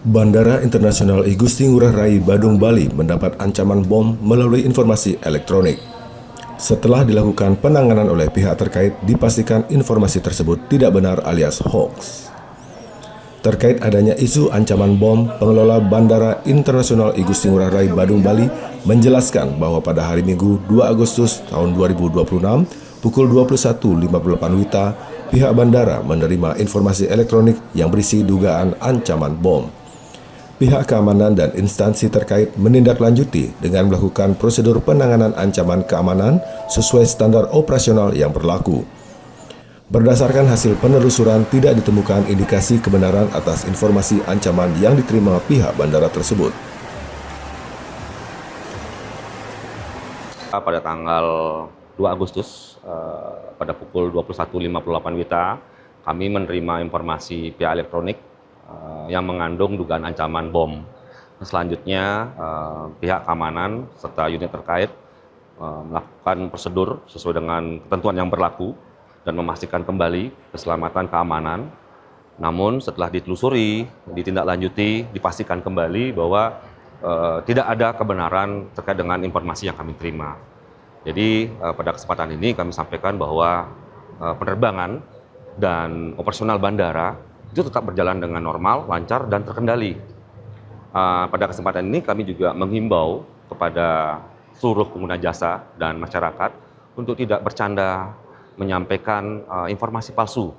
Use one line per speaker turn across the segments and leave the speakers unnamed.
Bandara Internasional I Gusti Ngurah Rai Badung Bali mendapat ancaman bom melalui informasi elektronik. Setelah dilakukan penanganan oleh pihak terkait, dipastikan informasi tersebut tidak benar alias hoax. Terkait adanya isu ancaman bom, pengelola Bandara Internasional I Gusti Ngurah Rai Badung Bali menjelaskan bahwa pada hari Minggu 2 Agustus tahun 2026 pukul 21.58 WITA, pihak bandara menerima informasi elektronik yang berisi dugaan ancaman bom. Pihak keamanan dan instansi terkait menindaklanjuti dengan melakukan prosedur penanganan ancaman keamanan sesuai standar operasional yang berlaku. Berdasarkan hasil penelusuran, tidak ditemukan indikasi kebenaran atas informasi ancaman yang diterima pihak bandara tersebut.
Pada tanggal 2 Agustus pada pukul 21.58 WITA, kami menerima informasi pihak elektronik yang mengandung dugaan ancaman bom. Selanjutnya, pihak keamanan serta unit terkait melakukan prosedur sesuai dengan ketentuan yang berlaku dan memastikan kembali keselamatan keamanan. Namun setelah ditelusuri, ditindaklanjuti, dipastikan kembali bahwa tidak ada kebenaran terkait dengan informasi yang kami terima. Jadi pada kesempatan ini kami sampaikan bahwa penerbangan dan operasional bandara itu tetap berjalan dengan normal, lancar, dan terkendali. Pada kesempatan ini kami juga menghimbau kepada seluruh pengguna jasa dan masyarakat untuk tidak bercanda menyampaikan informasi palsu,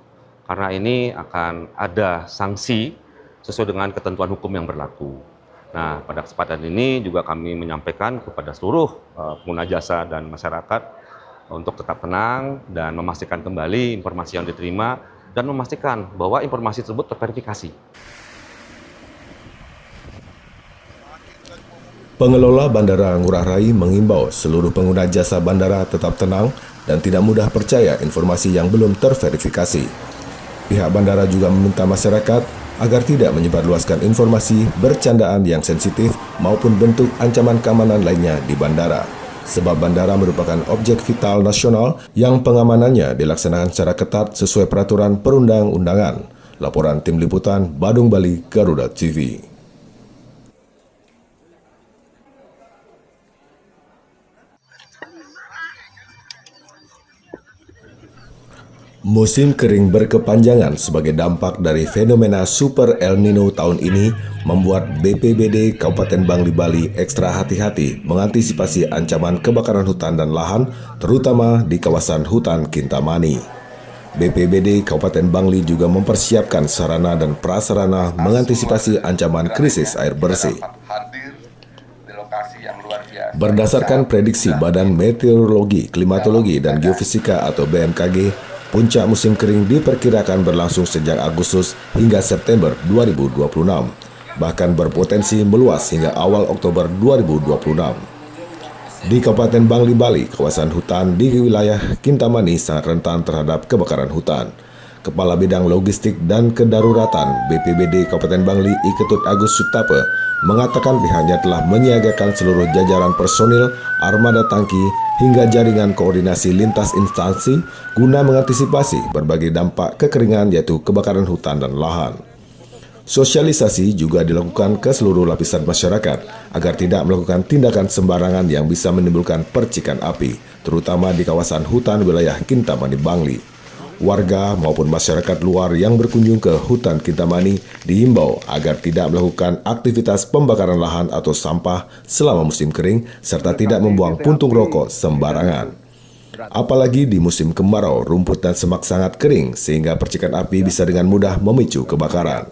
karena ini akan ada sanksi sesuai dengan ketentuan hukum yang berlaku. Nah, pada kesempatan ini juga kami menyampaikan kepada seluruh pengguna jasa dan masyarakat untuk tetap tenang dan memastikan kembali informasi yang diterima dan memastikan bahwa informasi tersebut terverifikasi.
Pengelola Bandara Ngurah Rai mengimbau seluruh pengguna jasa bandara tetap tenang dan tidak mudah percaya informasi yang belum terverifikasi. Pihak bandara juga meminta masyarakat agar tidak menyebarluaskan informasi, bercandaan yang sensitif maupun bentuk ancaman keamanan lainnya di bandara. Sebab bandara merupakan objek vital nasional yang pengamanannya dilaksanakan secara ketat sesuai peraturan perundang-undangan. Laporan Tim Liputan Badung Bali, Garuda TV. Musim kering berkepanjangan sebagai dampak dari fenomena Super El Nino tahun ini membuat BPBD Kabupaten Bangli Bali ekstra hati-hati mengantisipasi ancaman kebakaran hutan dan lahan, terutama di kawasan hutan Kintamani. BPBD Kabupaten Bangli juga mempersiapkan sarana dan prasarana mengantisipasi ancaman krisis air bersih. Berdasarkan prediksi Badan Meteorologi, Klimatologi, dan Geofisika atau BMKG, puncak musim kering diperkirakan berlangsung sejak Agustus hingga September 2026, bahkan berpotensi meluas hingga awal Oktober 2026. Di Kabupaten Bangli Bali, kawasan hutan di wilayah Kintamani sangat rentan terhadap kebakaran hutan. Kepala Bidang Logistik dan Kedaruratan BPBD Kabupaten Bangli, I Ketut Agus Sutape, mengatakan pihaknya telah menyiagakan seluruh jajaran personil, armada tangki, hingga jaringan koordinasi lintas instansi guna mengantisipasi berbagai dampak kekeringan yaitu kebakaran hutan dan lahan. Sosialisasi juga dilakukan ke seluruh lapisan masyarakat agar tidak melakukan tindakan sembarangan yang bisa menimbulkan percikan api, terutama di kawasan hutan wilayah Kintamani Bangli. Warga maupun masyarakat luar yang berkunjung ke hutan Kintamani diimbau agar tidak melakukan aktivitas pembakaran lahan atau sampah selama musim kering serta tidak membuang puntung rokok sembarangan. Apalagi di musim kemarau, rumput dan semak sangat kering sehingga percikan api bisa dengan mudah memicu kebakaran.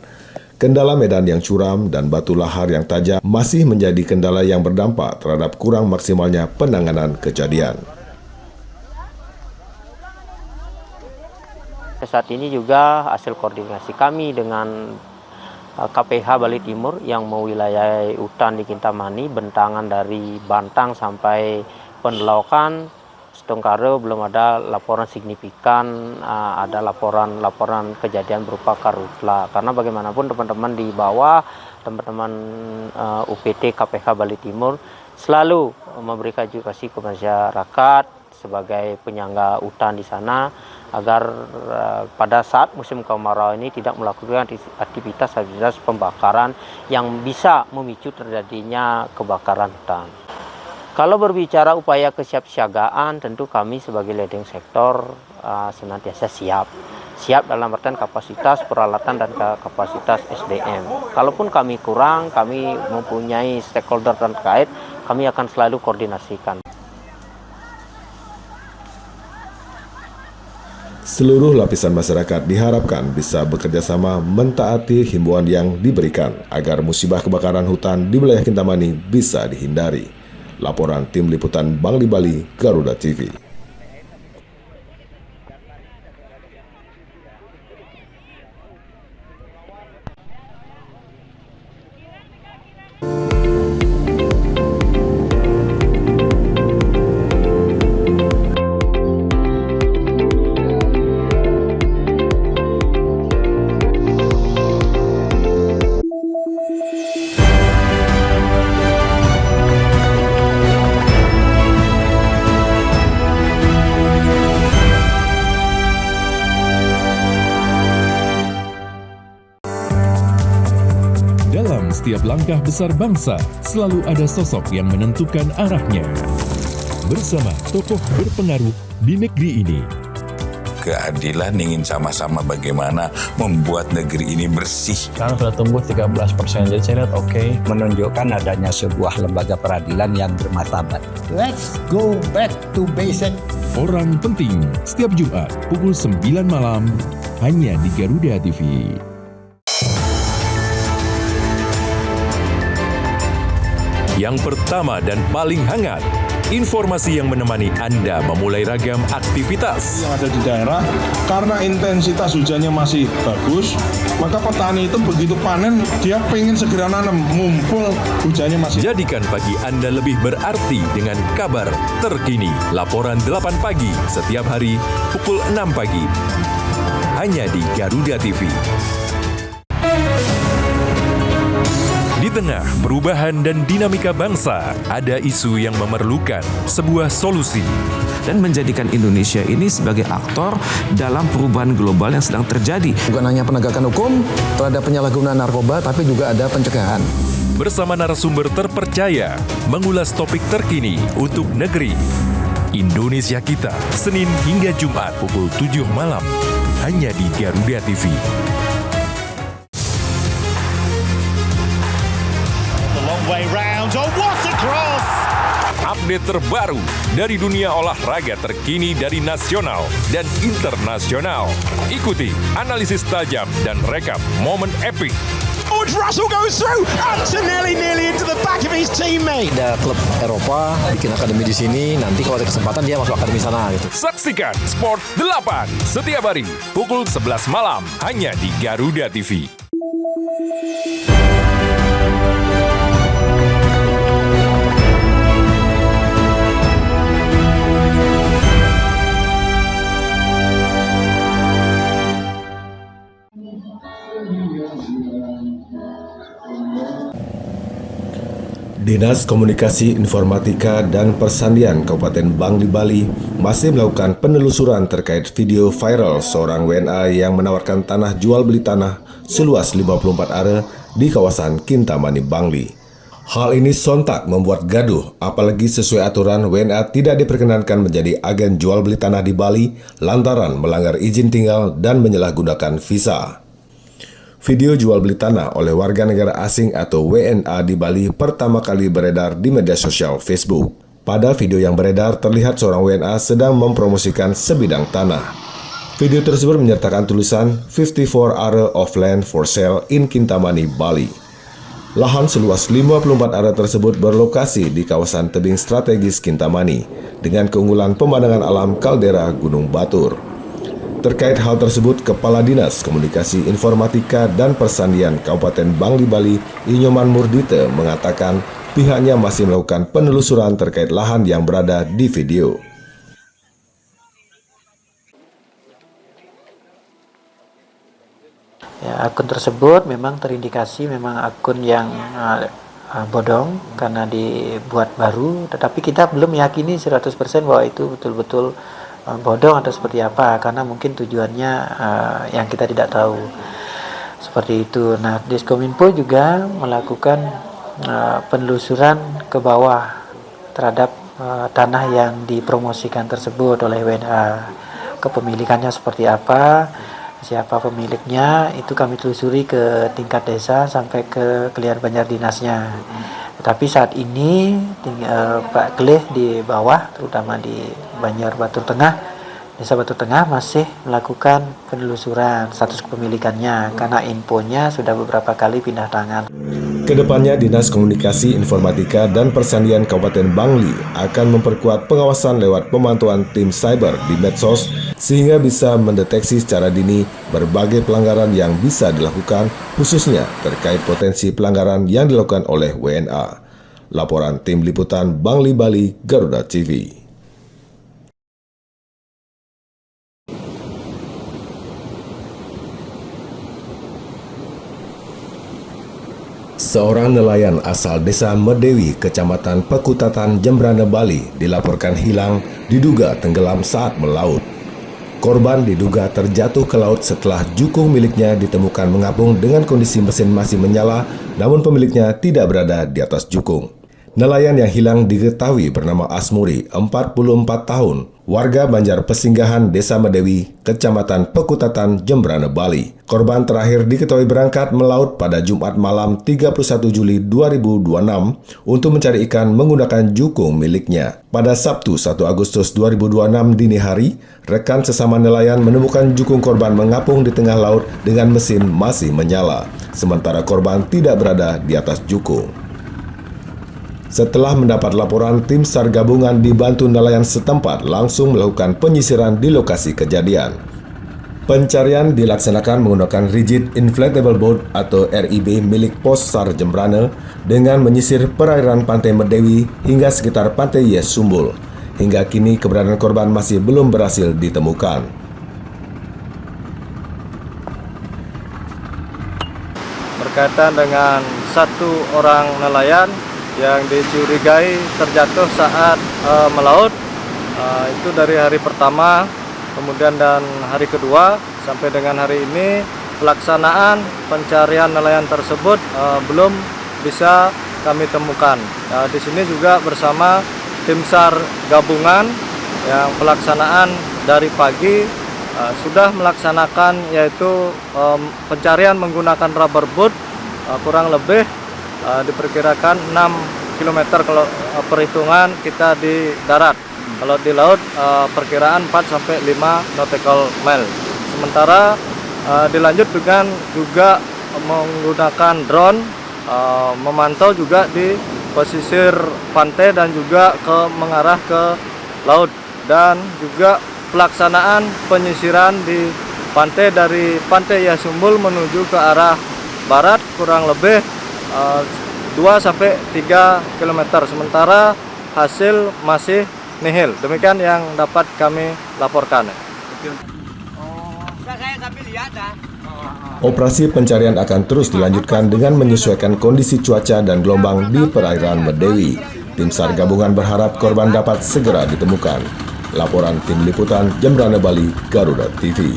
Kendala medan yang curam dan batu lahar yang tajam masih menjadi kendala yang berdampak terhadap kurang maksimalnya penanganan kejadian.
Saat ini juga hasil koordinasi kami dengan KPH Bali Timur yang mewilayai hutan di Kintamani, bentangan dari Bantang sampai Pendelokan, Setongkare belum ada laporan signifikan, ada laporan kejadian berupa karhutla. Karena bagaimanapun teman-teman di bawah, teman-teman UPT KPH Bali Timur selalu memberikan edukasi ke masyarakat sebagai penyangga hutan di sana agar pada saat musim kemarau ini tidak melakukan aktivitas pembakaran yang bisa memicu terjadinya kebakaran hutan. Kalau berbicara upaya kesiapsiagaan, tentu kami sebagai leading sektor senantiasa siap dalam artian kapasitas peralatan dan kapasitas SDM. Kalaupun kami kurang, kami mempunyai stakeholder terkait, kami akan selalu koordinasikan.
Seluruh lapisan masyarakat diharapkan bisa bekerja sama mentaati himbauan yang diberikan agar musibah kebakaran hutan di wilayah Kintamani bisa dihindari. Laporan Tim Liputan Bangli Bali, Garuda TV.
Dalam setiap langkah besar bangsa, selalu ada sosok yang menentukan arahnya. Bersama tokoh berpengaruh di negeri ini.
Keadilan ingin sama-sama bagaimana membuat negeri ini bersih.
Sekarang sudah tumbuh 13%, jadi saya lihat oke.
Menunjukkan adanya sebuah lembaga peradilan yang bermartabat.
Let's go back to basic.
Orang penting, setiap Jumat pukul 9 malam, hanya di Garuda TV. Yang pertama dan paling hangat, informasi yang menemani Anda memulai ragam aktivitas.
Yang ada di daerah, karena intensitas hujannya masih bagus, maka petani itu begitu panen, dia pengen segera nanam, mumpul hujannya masih.
Jadikan pagi Anda lebih berarti dengan kabar terkini. Laporan 8 pagi setiap hari pukul 6 pagi. Hanya di Garuda TV. Di tengah perubahan dan dinamika bangsa, ada isu yang memerlukan sebuah solusi.
Dan menjadikan Indonesia ini sebagai aktor dalam perubahan global yang sedang terjadi.
Bukan hanya penegakan hukum terhadap penyalahgunaan narkoba, tapi juga ada pencegahan.
Bersama narasumber terpercaya, mengulas topik terkini untuk negeri. Indonesia Kita, Senin hingga Jumat pukul 7 malam. Hanya di Garuda TV. Update terbaru dari dunia olahraga terkini dari nasional dan internasional. Ikuti analisis tajam dan rekap momen epik.
George Russell goes through. Antonelli nearly into the back of his teammate.
Ada klub Eropa bikin akademi di sini. Nanti kalau ada kesempatan dia masuk akademi sana gitu.
Saksikan Sport 8 setiap hari pukul 11 malam hanya di Garuda TV.
Dinas Komunikasi Informatika dan Persandian Kabupaten Bangli Bali masih melakukan penelusuran terkait video viral seorang WNA yang menawarkan tanah jual beli tanah seluas 54 are di kawasan Kintamani, Bangli. Hal ini sontak membuat gaduh, apalagi sesuai aturan WNA tidak diperkenankan menjadi agen jual beli tanah di Bali lantaran melanggar izin tinggal dan menyalahgunakan visa. Video jual beli tanah oleh warga negara asing atau WNA di Bali pertama kali beredar di media sosial Facebook. Pada video yang beredar terlihat seorang WNA sedang mempromosikan sebidang tanah. Video tersebut menyertakan tulisan 54 area of land for sale in Kintamani, Bali. Lahan seluas 54 area tersebut berlokasi di kawasan tebing strategis Kintamani dengan keunggulan pemandangan alam kaldera Gunung Batur. Terkait hal tersebut, Kepala Dinas Komunikasi Informatika dan Persandian Kabupaten Bangli Bali, Inyoman Murdite, mengatakan pihaknya masih melakukan penelusuran terkait lahan yang berada di video.
Ya, akun tersebut memang terindikasi memang akun yang bodong karena dibuat baru, tetapi kita belum meyakini 100% bahwa itu betul-betul bodong atau seperti apa, karena mungkin tujuannya yang kita tidak tahu seperti itu. Nah, Diskominfo juga melakukan penelusuran ke bawah terhadap tanah yang dipromosikan tersebut oleh WNA, kepemilikannya seperti apa, siapa pemiliknya, itu kami telusuri ke tingkat desa sampai ke Keliar Banjar Dinasnya. Tapi saat ini Pak Kelih di bawah, terutama di Banjar Batur Tengah, Desa Batur Tengah masih melakukan penelusuran status kepemilikannya karena infonya sudah beberapa kali pindah tangan.
Kedepannya, Dinas Komunikasi Informatika dan Persandian Kabupaten Bangli akan memperkuat pengawasan lewat pemantauan tim cyber di medsos sehingga bisa mendeteksi secara dini berbagai pelanggaran yang bisa dilakukan, khususnya terkait potensi pelanggaran yang dilakukan oleh WNA. Laporan Tim Liputan Bangli Bali, Garuda TV. Seorang nelayan asal Desa Medewi, Kecamatan Pekutatan, Jembrana, Bali, dilaporkan hilang diduga tenggelam saat melaut. Korban diduga terjatuh ke laut setelah jukung miliknya ditemukan mengapung dengan kondisi mesin masih menyala, namun pemiliknya tidak berada di atas jukung. Nelayan yang hilang diketahui bernama Asmuri, 44 tahun, warga Banjar Pesinggahan, Desa Medewi, Kecamatan Pekutatan, Jembrana, Bali. Korban terakhir diketahui berangkat melaut pada Jumat malam 31 Juli 2026 untuk mencari ikan menggunakan jukung miliknya. Pada Sabtu 1 Agustus 2026 dini hari, rekan sesama nelayan menemukan jukung korban mengapung di tengah laut dengan mesin masih menyala, sementara korban tidak berada di atas jukung. Setelah mendapat laporan, tim SAR gabungan dibantu nelayan setempat langsung melakukan penyisiran di lokasi kejadian. Pencarian dilaksanakan menggunakan Rigid Inflatable Boat atau RIB milik Pos SAR Jembrana dengan menyisir perairan Pantai Medewi hingga sekitar Pantai Yes Sumbul. Hingga kini keberadaan korban masih belum berhasil ditemukan.
Berkaitan dengan satu orang nelayan yang dicurigai terjatuh saat melaut, itu dari hari pertama, kemudian dan hari kedua sampai dengan hari ini pelaksanaan pencarian nelayan tersebut belum bisa kami temukan. Nah, di sini juga bersama tim SAR gabungan yang pelaksanaan dari pagi sudah melaksanakan yaitu pencarian menggunakan rubber boat kurang lebih diperkirakan 6 km kalau perhitungan kita di darat. Kalau di laut perkiraan 4-5 nautical mile. Sementara dilanjut dengan juga menggunakan drone memantau juga di pesisir pantai dan juga mengarah ke laut, dan juga pelaksanaan penyisiran di pantai dari Pantai Yasumbul menuju ke arah barat kurang lebih 2-3 km, sementara hasil masih nihil. Demikian yang dapat kami laporkan.
Operasi pencarian akan terus dilanjutkan dengan menyesuaikan kondisi cuaca dan gelombang di perairan Medewi. Tim SAR gabungan berharap korban dapat segera ditemukan. Laporan Tim Liputan Jembrana, Bali, Garuda TV.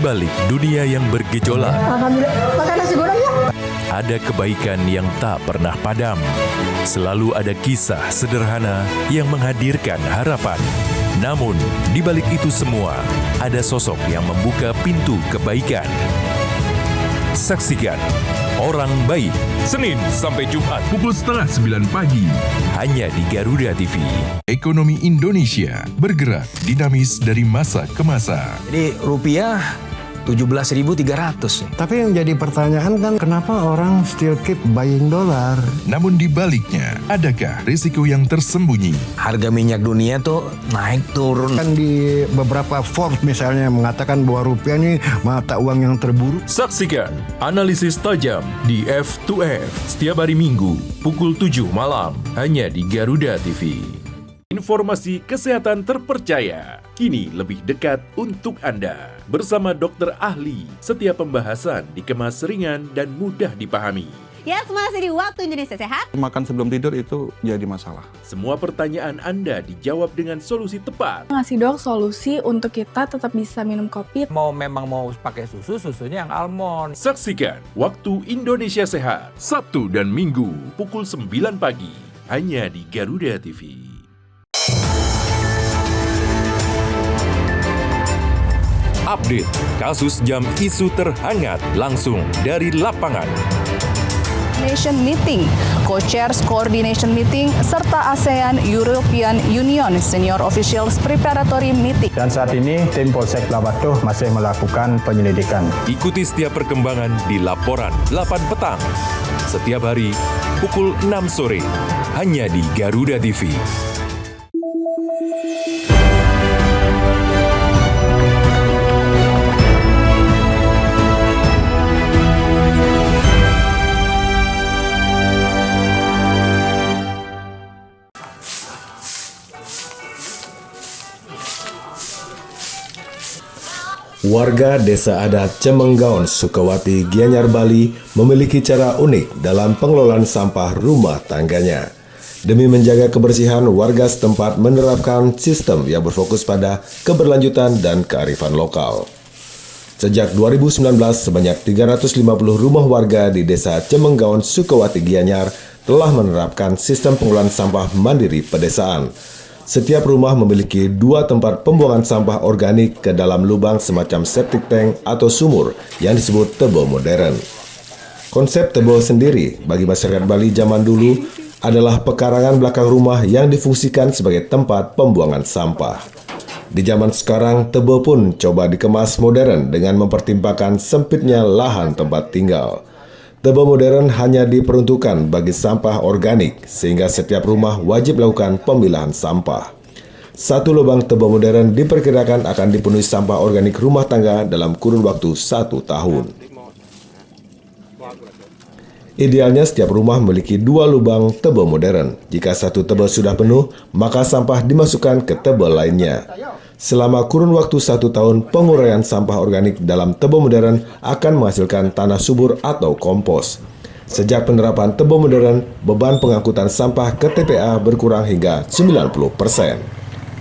balik dunia yang bergejolak,
Alhamdulillah, makan nasi goreng ya.
ada kebaikan yang tak pernah padam. Selalu ada kisah sederhana yang menghadirkan harapan. Namun, di balik itu semua, ada sosok yang membuka pintu kebaikan. Saksikan Orang Baik, Senin sampai Jumat pukul 8:30 pagi, hanya di Garuda TV. Ekonomi Indonesia bergerak dinamis dari masa ke masa.
Jadi rupiah 17.300.
Tapi yang jadi pertanyaan kan kenapa orang still keep buying dolar?
Namun di baliknya, adakah risiko yang tersembunyi?
Harga minyak dunia tuh naik turun.
Kan di beberapa Forbes misalnya mengatakan bahwa rupiah ini mata uang yang terburuk.
Saksikan analisis tajam di F2F setiap hari Minggu pukul 7 malam hanya di Garuda TV. Informasi kesehatan terpercaya kini lebih dekat untuk Anda. Bersama dokter ahli, setiap pembahasan dikemas ringan dan mudah dipahami.
Ya, masih di Waktu Indonesia Sehat.
Makan sebelum tidur itu jadi masalah.
Semua pertanyaan Anda dijawab dengan solusi tepat.
Ngasih dok solusi untuk kita tetap bisa minum kopi.
Memang mau pakai susu, susunya yang almond.
Saksikan Waktu Indonesia Sehat, Sabtu dan Minggu pukul 9 pagi, hanya di Garuda TV. Update kasus jam isu terhangat langsung dari lapangan.
Nation Meeting, Co-Chairs Coordination Meeting, serta ASEAN European Union Senior Officials Preparatory Meeting.
Dan saat ini tim Polsek Labatuh masih melakukan penyelidikan.
Ikuti setiap perkembangan di laporan 8 petang. Setiap hari pukul 6 sore, hanya di Garuda TV.
Warga Desa Adat Cemenggaon, Sukawati, Gianyar, Bali memiliki cara unik dalam pengelolaan sampah rumah tangganya. Demi menjaga kebersihan, warga setempat menerapkan sistem yang berfokus pada keberlanjutan dan kearifan lokal. Sejak 2019, sebanyak 350 rumah warga di Desa Cemenggaon, Sukawati, Gianyar telah menerapkan sistem pengelolaan sampah mandiri pedesaan. Setiap rumah memiliki 2 tempat pembuangan sampah organik ke dalam lubang semacam septic tank atau sumur yang disebut tebo modern. Konsep tebo sendiri bagi masyarakat Bali zaman dulu adalah pekarangan belakang rumah yang difungsikan sebagai tempat pembuangan sampah. Di zaman sekarang, tebo pun coba dikemas modern dengan mempertimbangkan sempitnya lahan tempat tinggal. Tebo modern hanya diperuntukkan bagi sampah organik, sehingga setiap rumah wajib melakukan pemilahan sampah. Satu lubang tebo modern diperkirakan akan dipenuhi sampah organik rumah tangga dalam kurun waktu 1 tahun. Idealnya setiap rumah memiliki 2 lubang tebo modern. Jika satu tebo sudah penuh, maka sampah dimasukkan ke tebo lainnya. Selama kurun waktu 1 tahun, penguraian sampah organik dalam tebo modern akan menghasilkan tanah subur atau kompos. Sejak penerapan tebo modern, beban pengangkutan sampah ke TPA berkurang hingga 90%.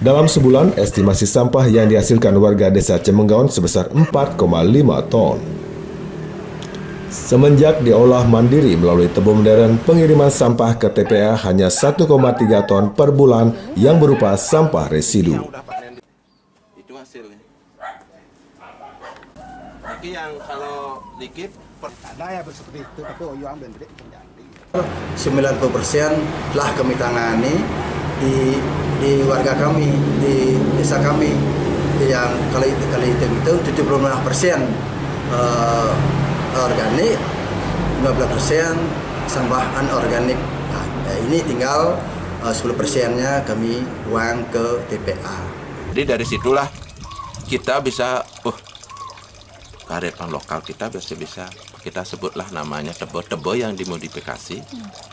Dalam sebulan, estimasi sampah yang dihasilkan warga Desa Cemenggaon sebesar 4,5 ton. Semenjak diolah mandiri melalui tebo modern, pengiriman sampah ke TPA hanya 1,3 ton per bulan yang berupa sampah residu.
Tapi yang kalau dikit
ada ya seperti itu, tapi Oyo ambil terjadi.
90% telah kami tangani di warga kami, di desa kami, yang kalau hitung 75% organik, 15% sampah anorganik. Nah, ini tinggal 10%-nya kami buang ke TPA.
Jadi dari situlah kita bisa kearifan lokal kita bisa kita sebutlah namanya tebo yang dimodifikasi.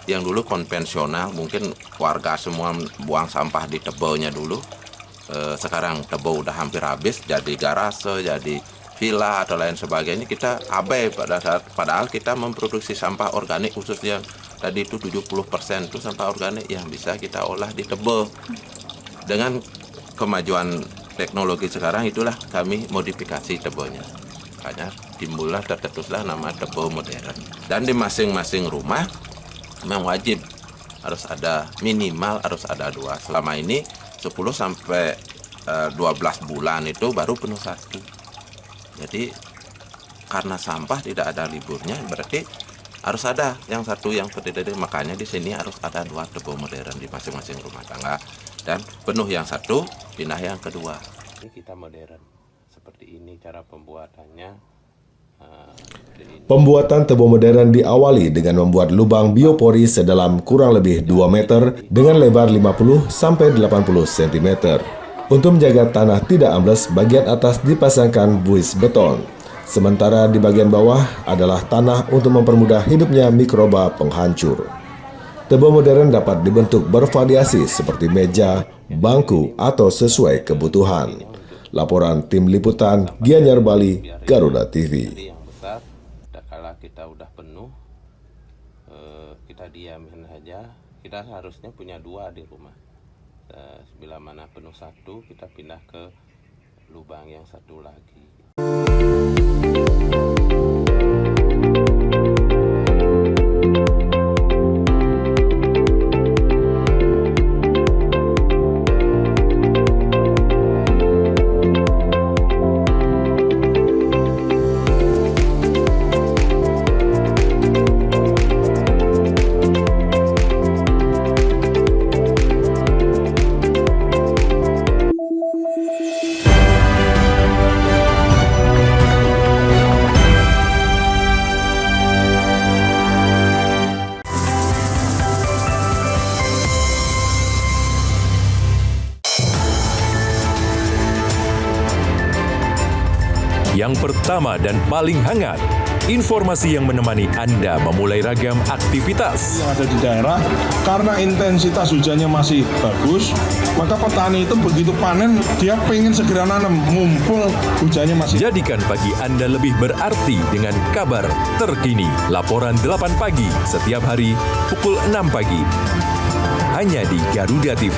Yang dulu konvensional, mungkin warga semua buang sampah di tebonya dulu. Sekarang tebo udah hampir habis, jadi garase, jadi villa atau lain sebagainya. Kita abai padahal kita memproduksi sampah organik, khususnya tadi itu 70% itu sampah organik yang bisa kita olah di tebo. Dengan kemajuan teknologi sekarang, itulah kami modifikasi tebonya. Makanya timbullah tercetuslah nama tebo modern. Dan di masing-masing rumah memang wajib harus ada minimal harus ada 2. Selama ini 10 sampai 12 bulan itu baru penuh 1. Jadi karena sampah tidak ada liburnya berarti harus ada yang satu yang berdiri. Makanya di sini harus ada 2 tebo modern di masing-masing rumah tangga dan penuh yang satu, pindah yang kedua. Ini kita modern seperti ini cara pembuatannya.
Pembuatan tebo modern diawali dengan membuat lubang biopori sedalam kurang lebih 2 meter dengan lebar 50 sampai 80 cm. Untuk menjaga tanah tidak ambles, bagian atas dipasangkan buis beton. Sementara di bagian bawah adalah tanah untuk mempermudah hidupnya mikroba penghancur. Tebo modern dapat dibentuk bervariasi seperti meja, bangku, atau sesuai kebutuhan. Laporan Tim Liputan Gianyar Bali, Garuda TV.
Yang besar, kala kita udah penuh, kita diamin aja. Kita harusnya punya 2 di rumah. Bila mana penuh 1, kita pindah ke lubang yang satu lagi.
Yang pertama dan paling hangat, informasi yang menemani Anda memulai ragam aktivitas.
Yang ada di daerah, karena intensitas hujannya masih bagus, maka petani itu begitu panen, dia pengen segera nanam, ngumpul hujannya masih.
Jadikan pagi Anda lebih berarti dengan kabar terkini. Laporan 8 pagi setiap hari pukul 6 pagi. Hanya di Garuda TV.